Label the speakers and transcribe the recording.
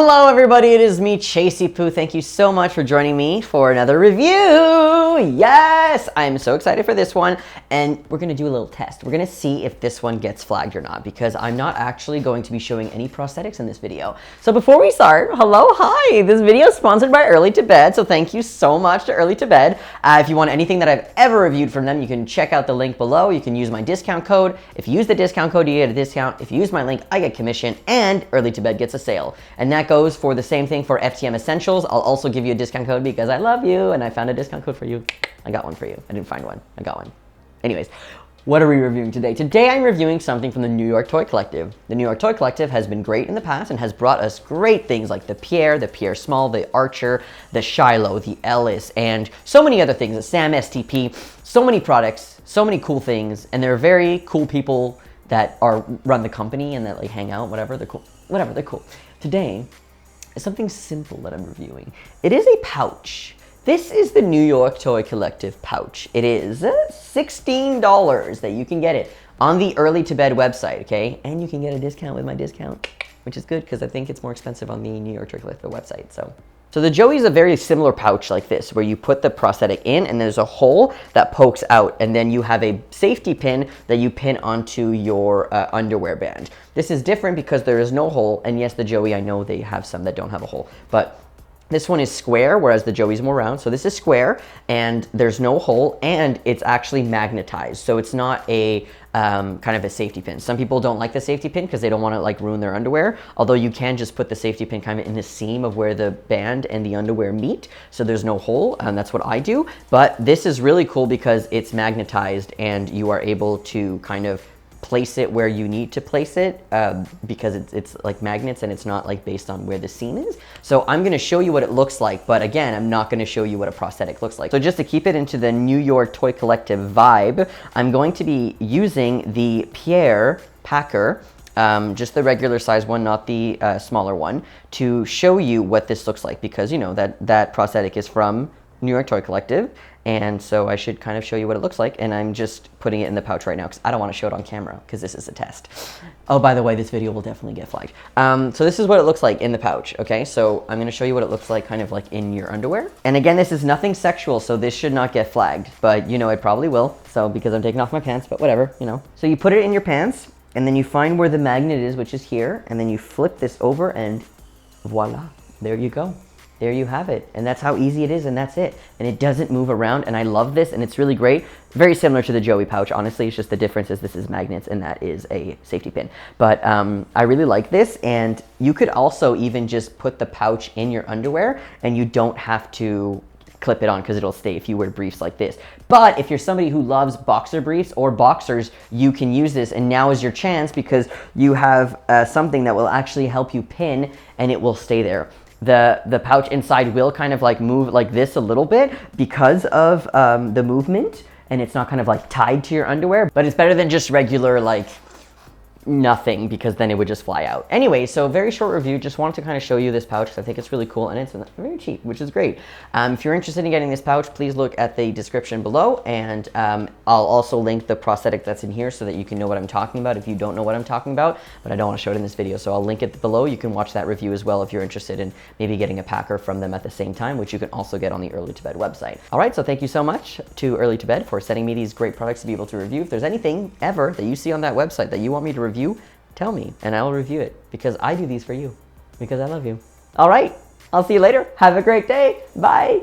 Speaker 1: Hello everybody, it is me, Nytc. Thank you so much for joining me for another review. Yes, I'm so excited for this one, and we're gonna do a little test. We're gonna see if this one gets flagged or not, because I'm not actually going to be showing any prosthetics in this video. So before we start, hi, this video is sponsored by Early to Bed, so thank you so much to Early to Bed. If you want anything that I've ever reviewed from them, you can check out the link below. You can use my discount code. If you use the discount code, you get a discount. If you use my link, I get commission, and Early to Bed gets a sale. And that goes for the same thing for FTM Essentials. I'll also give you a discount code because I love you and I found a discount code for you. I got one for you. I didn't find one. I got one. Anyways, what are we reviewing today? Today I'm reviewing something from the New York Toy Collective. The New York Toy Collective has been great in the past and has brought us great things like the Pierre Small, the Archer, the Shiloh, the Ellis, and so many other things, the Sam STP, so many products, so many cool things, and they're very cool people that run the company and that like hang out, whatever, they're cool. Whatever, they're cool. Today is something simple that I'm reviewing. It is a pouch. This is the New York Toy Collective pouch. It is $16 that you can get it on the Early to Bed website, okay? And you can get a discount with my discount, which is good because I think it's more expensive on the New York Toy Collective website, So the Joey is a very similar pouch like this, where you put the prosthetic in and there's a hole that pokes out, and then you have a safety pin that you pin onto your underwear band. This is different because there is no hole, and yes, the Joey, I know they have some that don't have a hole, but this one is square, whereas the Joey's more round. So this is square, and there's no hole, and it's actually magnetized. So it's not a kind of a safety pin. Some people don't like the safety pin because they don't want to like ruin their underwear. Although you can just put the safety pin kind of in the seam of where the band and the underwear meet. So there's no hole, and that's what I do. But this is really cool because it's magnetized, and you are able to kind of place it where you need to place it because it's like magnets and it's not like based on where the seam is. So I'm going to show you what it looks like, but again, I'm not going to show you what a prosthetic looks like. So just to keep it into the New York Toy Collective vibe, I'm going to be using the Pierre Packer, just the regular size one, not the smaller one, to show you what this looks like, because you know that prosthetic is from New York Toy Collective, and so I should kind of show you what it looks like, and I'm just putting it in the pouch right now because I don't want to show it on camera because this is a test. Oh, by the way, this video will definitely get flagged. So this is what it looks like in the pouch, okay? So I'm going to show you what it looks like kind of like in your underwear. And again, this is nothing sexual, so this should not get flagged, but you know it probably will, so because I'm taking off my pants, but whatever, you know. So you put it in your pants, and then you find where the magnet is, which is here, and then you flip this over, and voila, there you go. There you have it, and that's how easy it is, and that's it. And it doesn't move around, and I love this, and it's really great. Very similar to the Joey pouch, honestly. It's just the difference is this is magnets, and that is a safety pin. But I really like this, and you could also even just put the pouch in your underwear, and you don't have to clip it on because it'll stay if you wear briefs like this. But if you're somebody who loves boxer briefs or boxers, you can use this, and now is your chance because you have something that will actually help you pin, and it will stay there. The pouch inside will kind of like move like this a little bit because of the movement, and it's not kind of like tied to your underwear, but it's better than just regular like nothing, because then it would just fly out. Anyway, so very short review. Just wanted to kind of show you this pouch because I think it's really cool, and it's very cheap, which is great. If you're interested in getting this pouch, please look at the description below, and I'll also link the prosthetic that's in here so that you can know what I'm talking about if you don't know what I'm talking about, but I don't want to show it in this video, so I'll link it below. You can watch that review as well if you're interested in maybe getting a packer from them at the same time, which you can also get on the Early to Bed website. All right, so thank you so much to Early to Bed for sending me these great products to be able to review. If there's anything ever that you see on that website that you want me to review, tell me and I'll review it, because I do these for you because I love you. All right, I'll see you later. Have a great day. Bye.